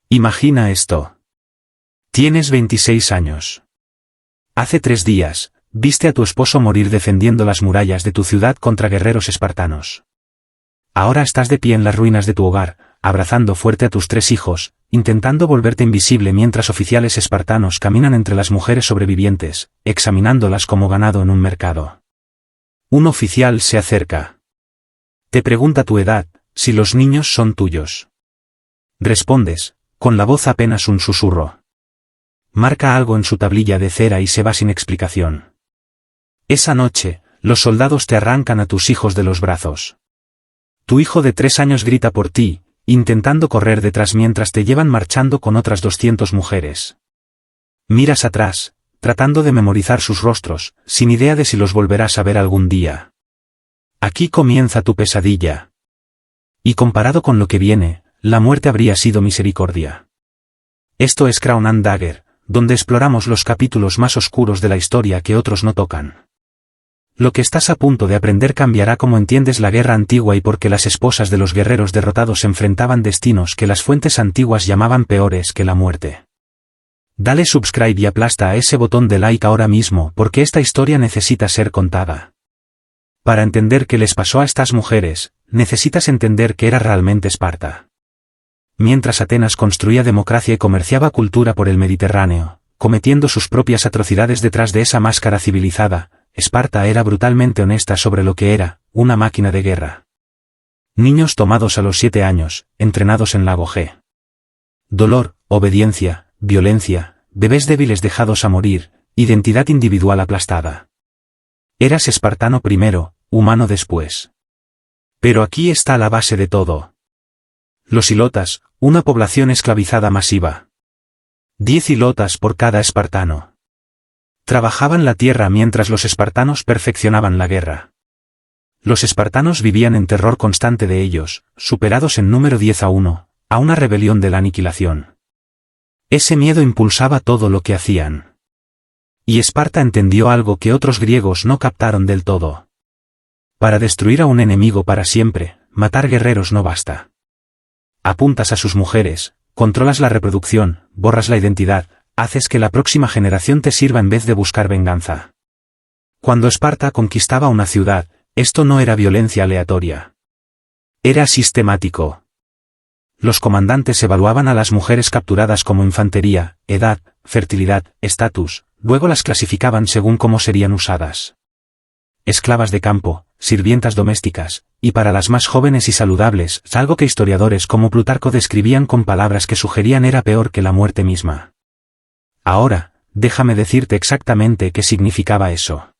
Imagina esto. Tienes 26 años. Hace 3 días, viste a tu esposo morir defendiendo las murallas de tu ciudad contra guerreros espartanos. Ahora estás de pie en las ruinas de tu hogar, abrazando fuerte a tus 3 hijos, intentando volverte invisible mientras oficiales espartanos caminan entre las mujeres sobrevivientes, examinándolas como ganado en un mercado. Un oficial se acerca. Te pregunta tu edad, si los niños son tuyos. Respondes, con la voz apenas un susurro. Marca algo en su tablilla de cera y se va sin explicación. Esa noche, los soldados te arrancan a tus hijos de los brazos. Tu hijo de 3 años grita por ti, intentando correr detrás mientras te llevan marchando con otras 200 mujeres. Miras atrás, tratando de memorizar sus rostros, sin idea de si los volverás a ver algún día. Aquí comienza tu pesadilla. Y comparado con lo que viene, la muerte habría sido misericordia. Esto es Crown and Dagger, donde exploramos los capítulos más oscuros de la historia que otros no tocan. Lo que estás a punto de aprender cambiará cómo entiendes la guerra antigua y por qué las esposas de los guerreros derrotados enfrentaban destinos que las fuentes antiguas llamaban peores que la muerte. Dale subscribe y aplasta a ese botón de like ahora mismo porque esta historia necesita ser contada. Para entender qué les pasó a estas mujeres, necesitas entender qué era realmente Esparta. Mientras Atenas construía democracia y comerciaba cultura por el Mediterráneo, cometiendo sus propias atrocidades detrás de esa máscara civilizada, Esparta era brutalmente honesta sobre lo que era, una máquina de guerra. Niños tomados a los 7 años, entrenados en Lago G. Dolor, obediencia, violencia, bebés débiles dejados a morir, identidad individual aplastada. Eras espartano primero, humano después. Pero aquí está la base de todo. Los ilotas, una población esclavizada masiva. 10 ilotas por cada espartano. Trabajaban la tierra mientras los espartanos perfeccionaban la guerra. Los espartanos vivían en terror constante de ellos, superados en número 10-1, a una rebelión de la aniquilación. Ese miedo impulsaba todo lo que hacían. Y Esparta entendió algo que otros griegos no captaron del todo. Para destruir a un enemigo para siempre, matar guerreros no basta. Apuntas a sus mujeres, controlas la reproducción, borras la identidad, haces que la próxima generación te sirva en vez de buscar venganza. Cuando Esparta conquistaba una ciudad, esto no era violencia aleatoria. Era sistemático. Los comandantes evaluaban a las mujeres capturadas como infantería, edad, fertilidad, estatus, luego las clasificaban según cómo serían usadas. Esclavas de campo, sirvientas domésticas, y para las más jóvenes y saludables, algo que historiadores como Plutarco describían con palabras que sugerían era peor que la muerte misma. Ahora, déjame decirte exactamente qué significaba eso.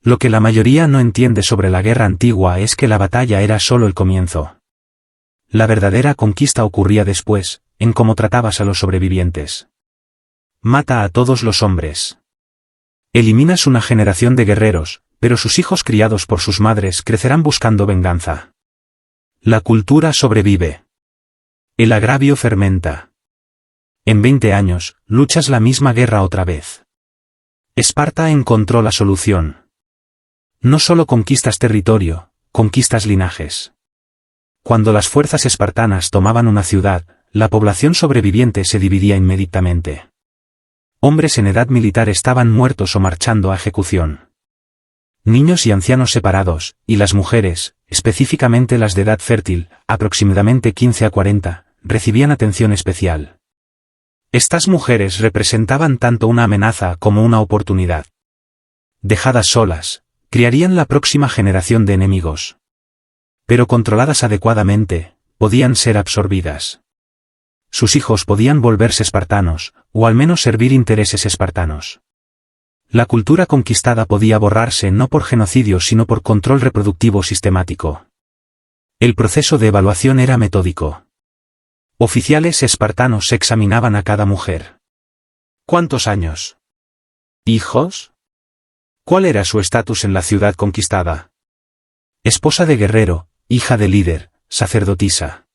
Lo que la mayoría no entiende sobre la guerra antigua es que la batalla era solo el comienzo. La verdadera conquista ocurría después, en cómo tratabas a los sobrevivientes. Mata a todos los hombres. Eliminas una generación de guerreros, pero sus hijos criados por sus madres crecerán buscando venganza. La cultura sobrevive. El agravio fermenta. En 20 años, luchas la misma guerra otra vez. Esparta encontró la solución. No solo conquistas territorio, conquistas linajes. Cuando las fuerzas espartanas tomaban una ciudad, la población sobreviviente se dividía inmediatamente. Hombres en edad militar estaban muertos o marchando a ejecución. Niños y ancianos separados, y las mujeres, específicamente las de edad fértil, aproximadamente 15 a 40, recibían atención especial. Estas mujeres representaban tanto una amenaza como una oportunidad. Dejadas solas, criarían la próxima generación de enemigos. Pero controladas adecuadamente, podían ser absorbidas. Sus hijos podían volverse espartanos, o al menos servir intereses espartanos. La cultura conquistada podía borrarse no por genocidio sino por control reproductivo sistemático. El proceso de evaluación era metódico. Oficiales espartanos examinaban a cada mujer. ¿Cuántos años? ¿Hijos? ¿Cuál era su estatus en la ciudad conquistada? Esposa de guerrero, hija de líder, sacerdotisa.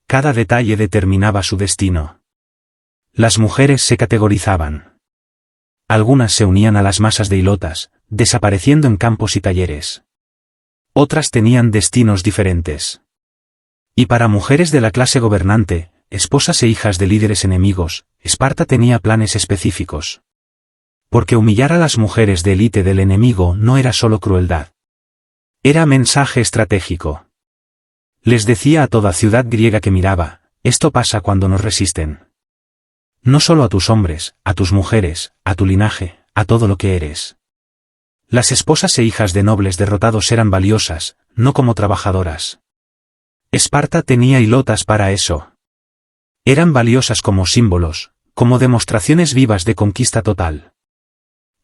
Cada detalle determinaba su destino. Las mujeres se categorizaban. Algunas se unían a las masas de ilotas, desapareciendo en campos y talleres. Otras tenían destinos diferentes. Y para mujeres de la clase gobernante, esposas e hijas de líderes enemigos, Esparta tenía planes específicos. Porque humillar a las mujeres de élite del enemigo no era solo crueldad. Era mensaje estratégico. Les decía a toda ciudad griega que miraba, esto pasa cuando nos resisten. No solo a tus hombres, a tus mujeres, a tu linaje, a todo lo que eres. Las esposas e hijas de nobles derrotados eran valiosas, no como trabajadoras. Esparta tenía hilotas para eso. Eran valiosas como símbolos, como demostraciones vivas de conquista total.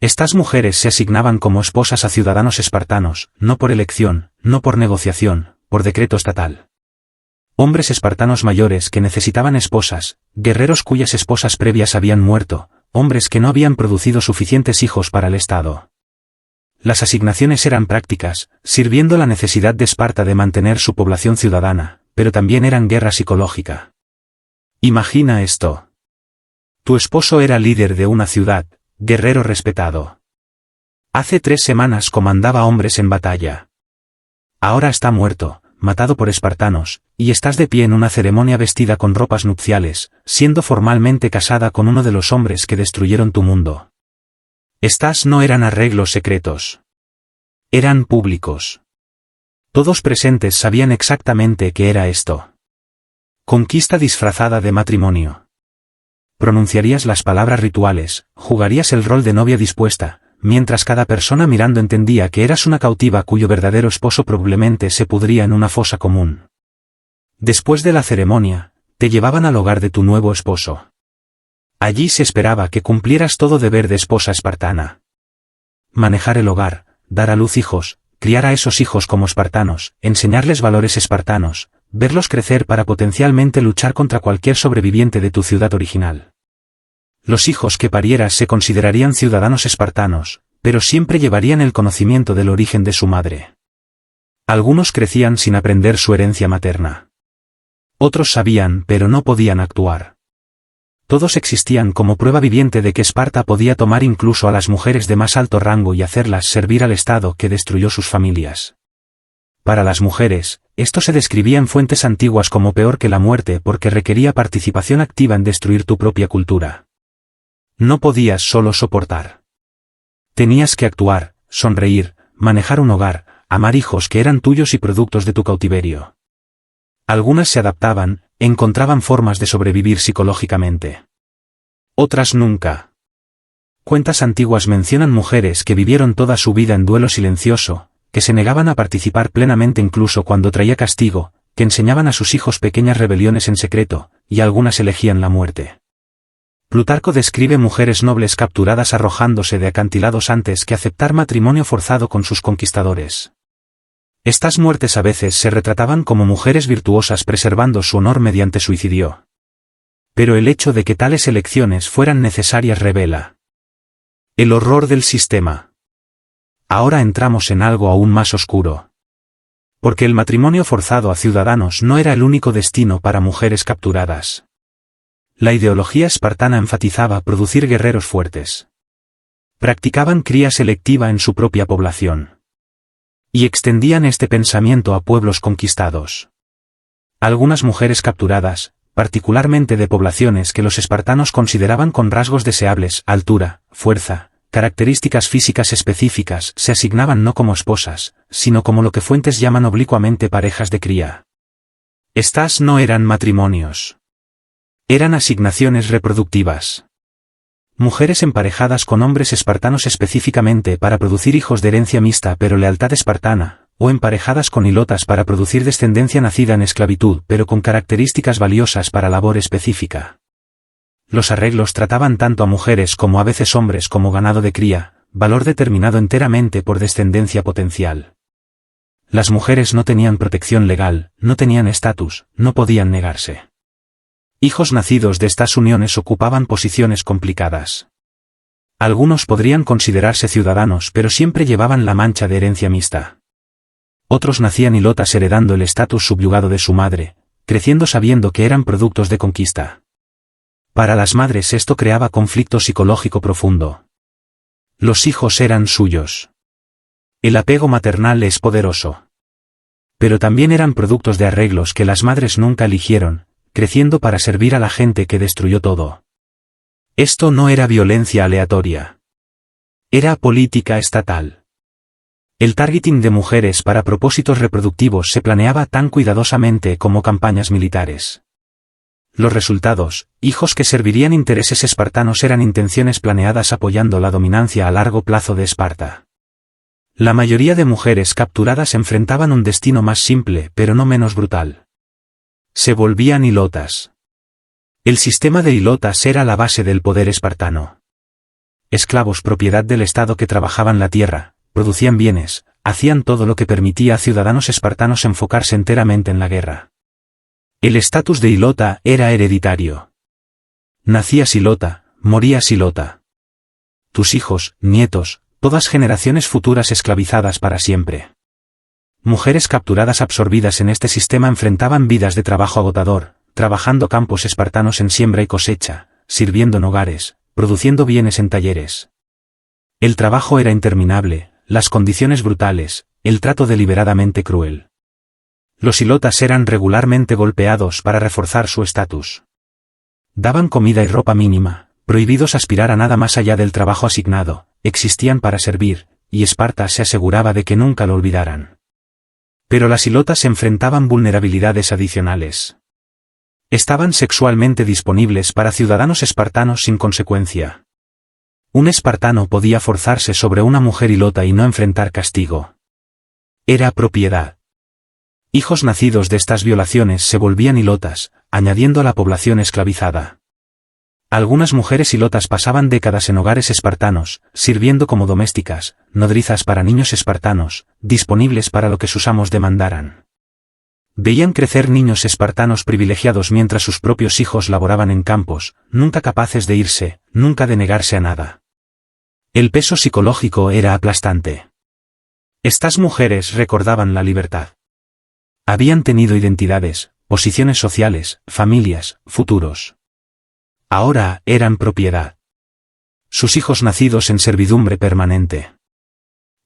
Estas mujeres se asignaban como esposas a ciudadanos espartanos, no por elección, no por negociación, por decreto estatal. Hombres espartanos mayores que necesitaban esposas, guerreros cuyas esposas previas habían muerto, hombres que no habían producido suficientes hijos para el Estado. Las asignaciones eran prácticas, sirviendo la necesidad de Esparta de mantener su población ciudadana, pero también eran guerra psicológica. Imagina esto. Tu esposo era líder de una ciudad, guerrero respetado. Hace 3 semanas comandaba hombres en batalla. Ahora está muerto, matado por espartanos, y estás de pie en una ceremonia vestida con ropas nupciales, siendo formalmente casada con uno de los hombres que destruyeron tu mundo. Estas no eran arreglos secretos. Eran públicos. Todos presentes sabían exactamente qué era esto. Conquista disfrazada de matrimonio. Pronunciarías las palabras rituales, jugarías el rol de novia dispuesta, mientras cada persona mirando entendía que eras una cautiva cuyo verdadero esposo probablemente se pudría en una fosa común. Después de la ceremonia, te llevaban al hogar de tu nuevo esposo. Allí se esperaba que cumplieras todo deber de esposa espartana. Manejar el hogar, dar a luz hijos, criar a esos hijos como espartanos, enseñarles valores espartanos, verlos crecer para potencialmente luchar contra cualquier sobreviviente de tu ciudad original. Los hijos que parieras se considerarían ciudadanos espartanos, pero siempre llevarían el conocimiento del origen de su madre. Algunos crecían sin aprender su herencia materna. Otros sabían pero no podían actuar. Todos existían como prueba viviente de que Esparta podía tomar incluso a las mujeres de más alto rango y hacerlas servir al Estado que destruyó sus familias. Para las mujeres, esto se describía en fuentes antiguas como peor que la muerte porque requería participación activa en destruir tu propia cultura. No podías solo soportar. Tenías que actuar, sonreír, manejar un hogar, amar hijos que eran tuyos y productos de tu cautiverio. Algunas se adaptaban, encontraban formas de sobrevivir psicológicamente. Otras nunca. Cuentas antiguas mencionan mujeres que vivieron toda su vida en duelo silencioso, que se negaban a participar plenamente incluso cuando traía castigo, que enseñaban a sus hijos pequeñas rebeliones en secreto, y algunas elegían la muerte. Plutarco describe mujeres nobles capturadas arrojándose de acantilados antes que aceptar matrimonio forzado con sus conquistadores. Estas muertes a veces se retrataban como mujeres virtuosas preservando su honor mediante suicidio. Pero el hecho de que tales elecciones fueran necesarias revela el horror del sistema. Ahora entramos en algo aún más oscuro. Porque el matrimonio forzado a ciudadanos no era el único destino para mujeres capturadas. La ideología espartana enfatizaba producir guerreros fuertes. Practicaban cría selectiva en su propia población. Y extendían este pensamiento a pueblos conquistados. Algunas mujeres capturadas, particularmente de poblaciones que los espartanos consideraban con rasgos deseables, altura, fuerza, características físicas específicas, se asignaban no como esposas, sino como lo que fuentes llaman oblicuamente parejas de cría. Estas no eran matrimonios. Eran asignaciones reproductivas. Mujeres emparejadas con hombres espartanos específicamente para producir hijos de herencia mixta pero lealtad espartana, o emparejadas con hilotas para producir descendencia nacida en esclavitud pero con características valiosas para labor específica. Los arreglos trataban tanto a mujeres como a veces hombres como ganado de cría, valor determinado enteramente por descendencia potencial. Las mujeres no tenían protección legal, no tenían estatus, no podían negarse. Hijos nacidos de estas uniones ocupaban posiciones complicadas. Algunos podrían considerarse ciudadanos pero siempre llevaban la mancha de herencia mixta. Otros nacían hilotas heredando el estatus subyugado de su madre, creciendo sabiendo que eran productos de conquista. Para las madres esto creaba conflicto psicológico profundo. Los hijos eran suyos. El apego maternal es poderoso. Pero también eran productos de arreglos que las madres nunca eligieron, creciendo para servir a la gente que destruyó todo. Esto no era violencia aleatoria. Era política estatal. El targeting de mujeres para propósitos reproductivos se planeaba tan cuidadosamente como campañas militares. Los resultados, hijos que servirían intereses espartanos, eran intenciones planeadas apoyando la dominancia a largo plazo de Esparta. La mayoría de mujeres capturadas enfrentaban un destino más simple pero no menos brutal. Se volvían hilotas. El sistema de hilotas era la base del poder espartano. Esclavos propiedad del Estado que trabajaban la tierra, producían bienes, hacían todo lo que permitía a ciudadanos espartanos enfocarse enteramente en la guerra. El estatus de hilota era hereditario. Nacías hilota, morías hilota. Tus hijos, nietos, todas generaciones futuras esclavizadas para siempre. Mujeres capturadas absorbidas en este sistema enfrentaban vidas de trabajo agotador, trabajando campos espartanos en siembra y cosecha, sirviendo en hogares, produciendo bienes en talleres. El trabajo era interminable, las condiciones brutales, el trato deliberadamente cruel. Los hilotas eran regularmente golpeados para reforzar su estatus. Daban comida y ropa mínima, prohibidos aspirar a nada más allá del trabajo asignado, existían para servir, y Esparta se aseguraba de que nunca lo olvidaran. Pero las hilotas enfrentaban vulnerabilidades adicionales. Estaban sexualmente disponibles para ciudadanos espartanos sin consecuencia. Un espartano podía forzarse sobre una mujer hilota y no enfrentar castigo. Era propiedad. Hijos nacidos de estas violaciones se volvían hilotas, añadiendo a la población esclavizada. Algunas mujeres hilotas pasaban décadas en hogares espartanos, sirviendo como domésticas, nodrizas para niños espartanos, disponibles para lo que sus amos demandaran. Veían crecer niños espartanos privilegiados mientras sus propios hijos laboraban en campos, nunca capaces de irse, nunca de negarse a nada. El peso psicológico era aplastante. Estas mujeres recordaban la libertad. Habían tenido identidades, posiciones sociales, familias, futuros. Ahora eran propiedad. Sus hijos nacidos en servidumbre permanente.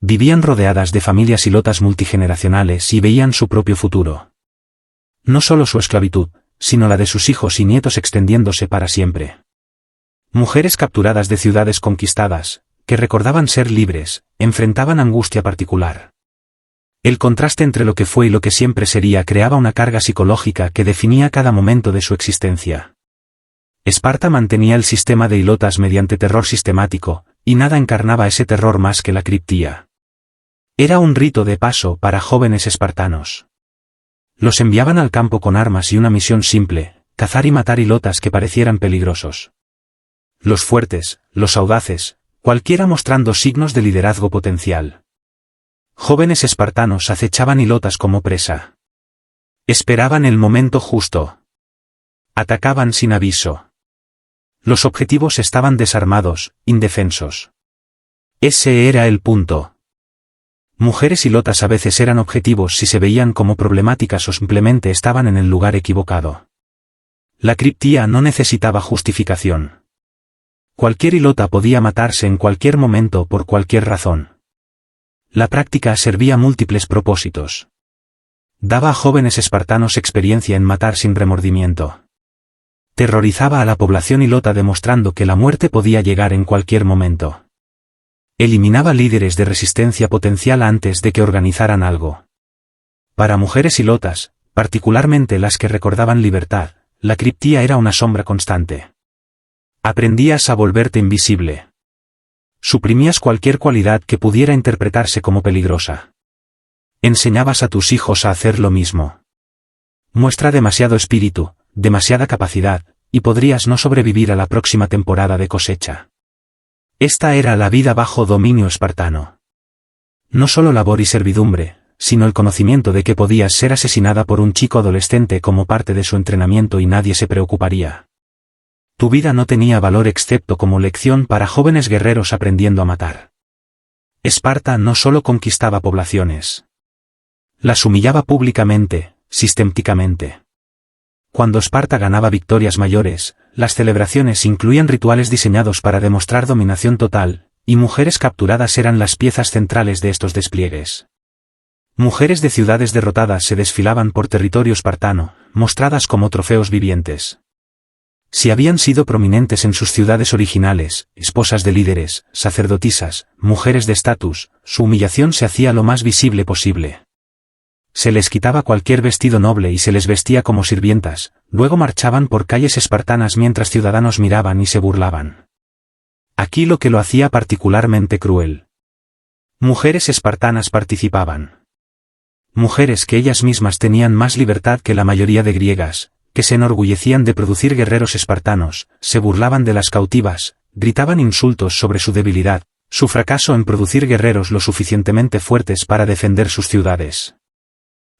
Vivían rodeadas de familias hilotas multigeneracionales y veían su propio futuro. No solo su esclavitud, sino la de sus hijos y nietos extendiéndose para siempre. Mujeres capturadas de ciudades conquistadas, que recordaban ser libres, enfrentaban angustia particular. El contraste entre lo que fue y lo que siempre sería creaba una carga psicológica que definía cada momento de su existencia. Esparta mantenía el sistema de hilotas mediante terror sistemático, y nada encarnaba ese terror más que la criptía. Era un rito de paso para jóvenes espartanos. Los enviaban al campo con armas y una misión simple, cazar y matar hilotas que parecieran peligrosos. Los fuertes, los audaces, cualquiera mostrando signos de liderazgo potencial. Jóvenes espartanos acechaban hilotas como presa. Esperaban el momento justo. Atacaban sin aviso. Los objetivos estaban desarmados, indefensos. Ese era el punto. Mujeres hilotas a veces eran objetivos si se veían como problemáticas o simplemente estaban en el lugar equivocado. La criptía no necesitaba justificación. Cualquier hilota podía matarse en cualquier momento por cualquier razón. La práctica servía múltiples propósitos. Daba a jóvenes espartanos experiencia en matar sin remordimiento. Terrorizaba a la población hilota demostrando que la muerte podía llegar en cualquier momento. Eliminaba líderes de resistencia potencial antes de que organizaran algo. Para mujeres hilotas, particularmente las que recordaban libertad, la criptía era una sombra constante. Aprendías a volverte invisible. Suprimías cualquier cualidad que pudiera interpretarse como peligrosa. Enseñabas a tus hijos a hacer lo mismo. Muestra demasiado espíritu, demasiada capacidad, y podrías no sobrevivir a la próxima temporada de cosecha. Esta era la vida bajo dominio espartano. No solo labor y servidumbre, sino el conocimiento de que podías ser asesinada por un chico adolescente como parte de su entrenamiento y nadie se preocuparía. Tu vida no tenía valor excepto como lección para jóvenes guerreros aprendiendo a matar. Esparta no solo conquistaba poblaciones. Las humillaba públicamente, sistemáticamente. Cuando Esparta ganaba victorias mayores, las celebraciones incluían rituales diseñados para demostrar dominación total, y mujeres capturadas eran las piezas centrales de estos despliegues. Mujeres de ciudades derrotadas se desfilaban por territorio espartano, mostradas como trofeos vivientes. Si habían sido prominentes en sus ciudades originales, esposas de líderes, sacerdotisas, mujeres de estatus, su humillación se hacía lo más visible posible. Se les quitaba cualquier vestido noble y se les vestía como sirvientas, luego marchaban por calles espartanas mientras ciudadanos miraban y se burlaban. Aquí lo que lo hacía particularmente cruel. Mujeres espartanas participaban. Mujeres que ellas mismas tenían más libertad que la mayoría de griegas, que se enorgullecían de producir guerreros espartanos, se burlaban de las cautivas, gritaban insultos sobre su debilidad, su fracaso en producir guerreros lo suficientemente fuertes para defender sus ciudades.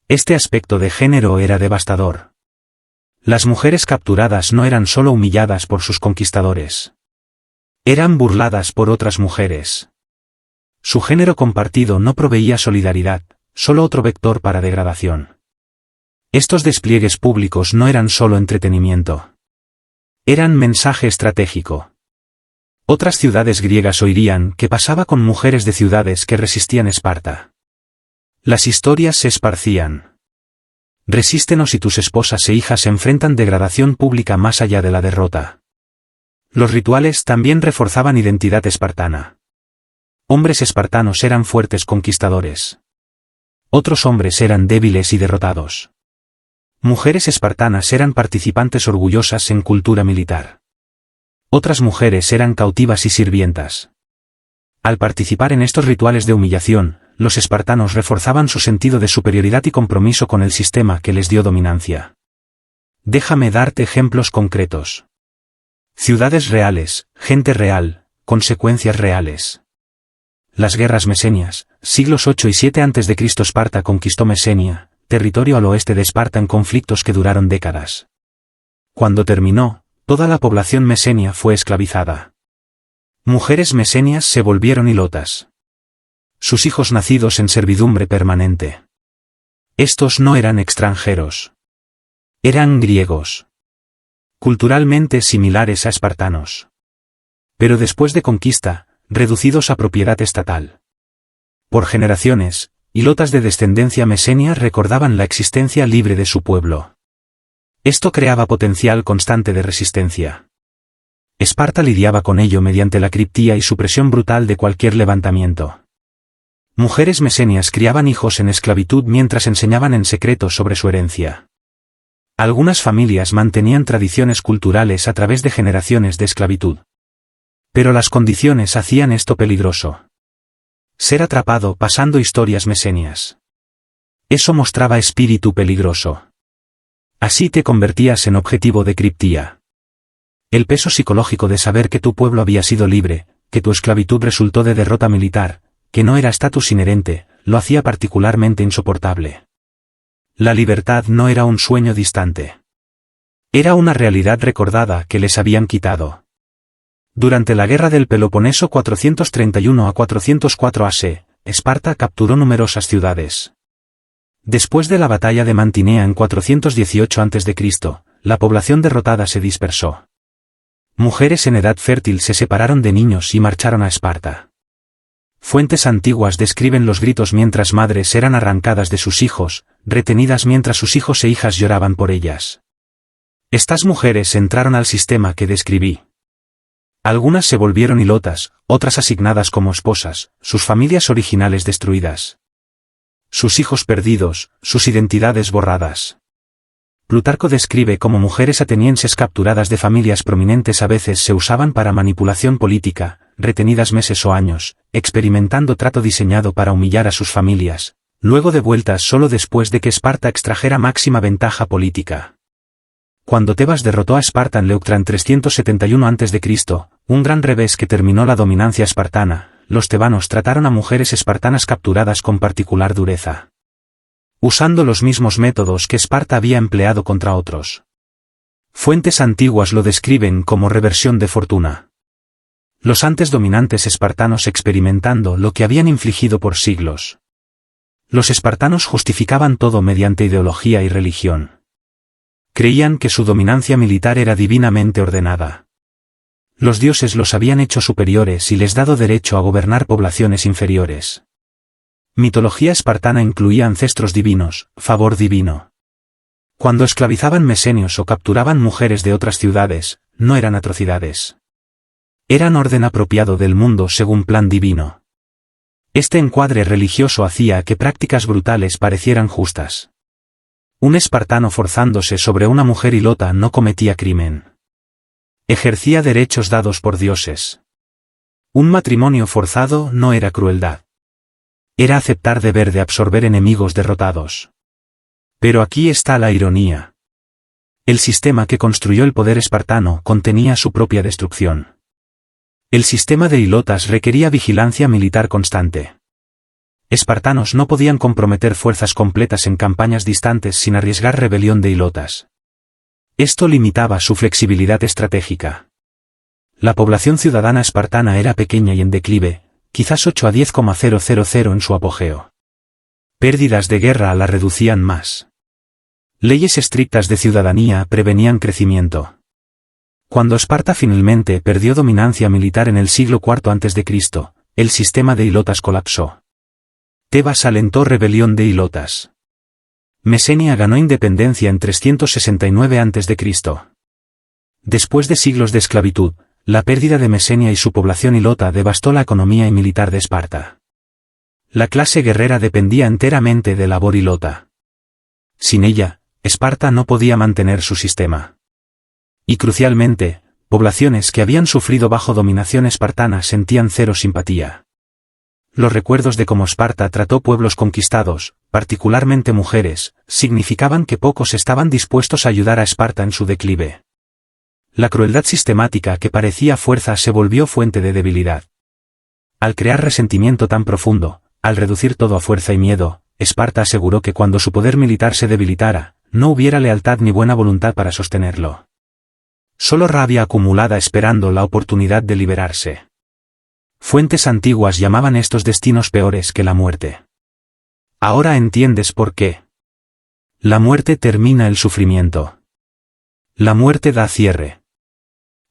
Este aspecto de género era devastador. Las mujeres capturadas no eran solo humilladas por sus conquistadores. Eran burladas por otras mujeres. Su género compartido no proveía solidaridad, solo otro vector para degradación. Estos despliegues públicos no eran solo entretenimiento. Eran mensaje estratégico. Otras ciudades griegas oirían qué pasaba con mujeres de ciudades que resistían Esparta. Las historias se esparcían. Resístenos y tus esposas e hijas enfrentan degradación pública más allá de la derrota. Los rituales también reforzaban identidad espartana. Hombres espartanos eran fuertes conquistadores. Otros hombres eran débiles y derrotados. Mujeres espartanas eran participantes orgullosas en cultura militar. Otras mujeres eran cautivas y sirvientas. Al participar en estos rituales de humillación, los espartanos reforzaban su sentido de superioridad y compromiso con el sistema que les dio dominancia. Déjame darte ejemplos concretos. Ciudades reales, gente real, consecuencias reales. Las guerras mesenias, siglos 8 y 7 a.C. Esparta conquistó Mesenia, territorio al oeste de Esparta en conflictos que duraron décadas. Cuando terminó, toda la población mesenia fue esclavizada. Mujeres mesenias se volvieron hilotas. Sus hijos nacidos en servidumbre permanente. Estos no eran extranjeros. Eran griegos. Culturalmente similares a espartanos. Pero después de conquista, reducidos a propiedad estatal. Por generaciones, hilotas de descendencia mesenia recordaban la existencia libre de su pueblo. Esto creaba potencial constante de resistencia. Esparta lidiaba con ello mediante la criptía y supresión brutal de cualquier levantamiento. Mujeres mesenias criaban hijos en esclavitud mientras enseñaban en secreto sobre su herencia. Algunas familias mantenían tradiciones culturales a través de generaciones de esclavitud. Pero las condiciones hacían esto peligroso. Ser atrapado pasando historias mesenias. Eso mostraba espíritu peligroso. Así te convertías en objetivo de criptía. El peso psicológico de saber que tu pueblo había sido libre, que tu esclavitud resultó de derrota militar, que no era estatus inherente, lo hacía particularmente insoportable. La libertad no era un sueño distante. Era una realidad recordada que les habían quitado. Durante la guerra del Peloponeso 431 a 404 a.C., Esparta capturó numerosas ciudades. Después de la batalla de Mantinea en 418 a.C., la población derrotada se dispersó. Mujeres en edad fértil se separaron de niños y marcharon a Esparta. Fuentes antiguas describen los gritos mientras madres eran arrancadas de sus hijos, retenidas mientras sus hijos e hijas lloraban por ellas. Estas mujeres entraron al sistema que describí. Algunas se volvieron hilotas, otras asignadas como esposas, sus familias originales destruidas. Sus hijos perdidos, sus identidades borradas. Plutarco describe cómo mujeres atenienses capturadas de familias prominentes a veces se usaban para manipulación política, retenidas meses o años, experimentando trato diseñado para humillar a sus familias, luego devueltas solo después de que Esparta extrajera máxima ventaja política. Cuando Tebas derrotó a Esparta en Leuctra en 371 a.C., un gran revés que terminó la dominancia espartana, los tebanos trataron a mujeres espartanas capturadas con particular dureza. Usando los mismos métodos que Esparta había empleado contra otros. Fuentes antiguas lo describen como reversión de fortuna. Los antes dominantes espartanos experimentando lo que habían infligido por siglos. Los espartanos justificaban todo mediante ideología y religión. Creían que su dominancia militar era divinamente ordenada. Los dioses los habían hecho superiores y les dado derecho a gobernar poblaciones inferiores. Mitología espartana incluía ancestros divinos, favor divino. Cuando esclavizaban mesenios o capturaban mujeres de otras ciudades, no eran atrocidades. Eran orden apropiado del mundo según plan divino. Este encuadre religioso hacía que prácticas brutales parecieran justas. Un espartano forzándose sobre una mujer hilota no cometía crimen. Ejercía derechos dados por dioses. Un matrimonio forzado no era crueldad. Era aceptar deber de absorber enemigos derrotados. Pero aquí está la ironía. El sistema que construyó el poder espartano contenía su propia destrucción. El sistema de hilotas requería vigilancia militar constante. Espartanos no podían comprometer fuerzas completas en campañas distantes sin arriesgar rebelión de hilotas. Esto limitaba su flexibilidad estratégica. La población ciudadana espartana era pequeña y en declive, quizás 8 a 10,000 en su apogeo. Pérdidas de guerra la reducían más. Leyes estrictas de ciudadanía prevenían crecimiento. Cuando Esparta finalmente perdió dominancia militar en el siglo IV a.C., el sistema de hilotas colapsó. Tebas alentó rebelión de hilotas. Mesenia ganó independencia en 369 a.C. Después de siglos de esclavitud, la pérdida de Mesenia y su población hilota devastó la economía y militar de Esparta. La clase guerrera dependía enteramente de labor hilota. Sin ella, Esparta no podía mantener su sistema. Y crucialmente, poblaciones que habían sufrido bajo dominación espartana sentían cero simpatía. Los recuerdos de cómo Esparta trató pueblos conquistados, particularmente mujeres, significaban que pocos estaban dispuestos a ayudar a Esparta en su declive. La crueldad sistemática que parecía fuerza se volvió fuente de debilidad. Al crear resentimiento tan profundo, al reducir todo a fuerza y miedo, Esparta aseguró que cuando su poder militar se debilitara, no hubiera lealtad ni buena voluntad para sostenerlo. Solo rabia acumulada esperando la oportunidad de liberarse. Fuentes antiguas llamaban estos destinos peores que la muerte. Ahora entiendes por qué. La muerte termina el sufrimiento. La muerte da cierre.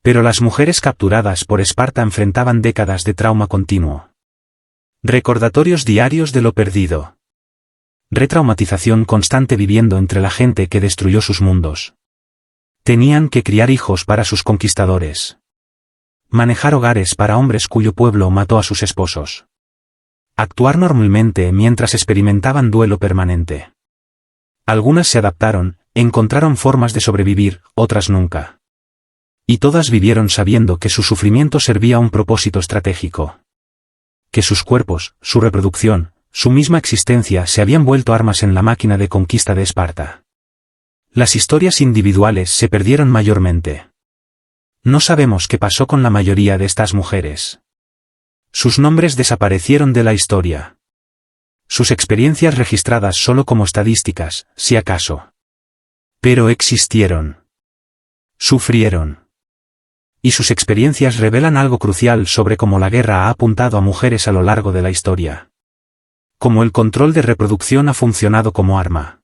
Pero las mujeres capturadas por Esparta enfrentaban décadas de trauma continuo. Recordatorios diarios de lo perdido. Retraumatización constante viviendo entre la gente que destruyó sus mundos. Tenían que criar hijos para sus conquistadores. Manejar hogares para hombres cuyo pueblo mató a sus esposos. Actuar normalmente mientras experimentaban duelo permanente. Algunas se adaptaron, encontraron formas de sobrevivir, otras nunca. Y todas vivieron sabiendo que su sufrimiento servía a un propósito estratégico. Que sus cuerpos, su reproducción, su misma existencia se habían vuelto armas en la máquina de conquista de Esparta. Las historias individuales se perdieron mayormente. No sabemos qué pasó con la mayoría de estas mujeres. Sus nombres desaparecieron de la historia. Sus experiencias registradas solo como estadísticas, si acaso. Pero existieron. Sufrieron. Y sus experiencias revelan algo crucial sobre cómo la guerra ha apuntado a mujeres a lo largo de la historia. Cómo el control de reproducción ha funcionado como arma.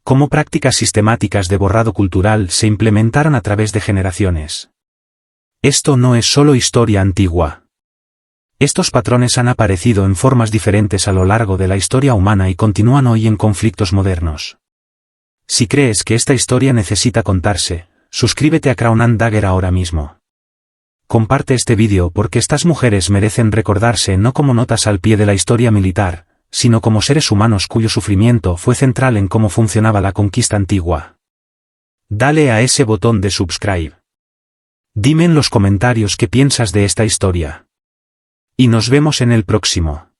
Cómo prácticas sistemáticas de borrado cultural se implementaron a través de generaciones. Esto no es solo historia antigua. Estos patrones han aparecido en formas diferentes a lo largo de la historia humana y continúan hoy en conflictos modernos. Si crees que esta historia necesita contarse, suscríbete a Crown and Dagger ahora mismo. Comparte este vídeo porque estas mujeres merecen recordarse no como notas al pie de la historia militar, sino como seres humanos cuyo sufrimiento fue central en cómo funcionaba la conquista antigua. Dale a ese botón de subscribe. Dime en los comentarios qué piensas de esta historia. Y nos vemos en el próximo.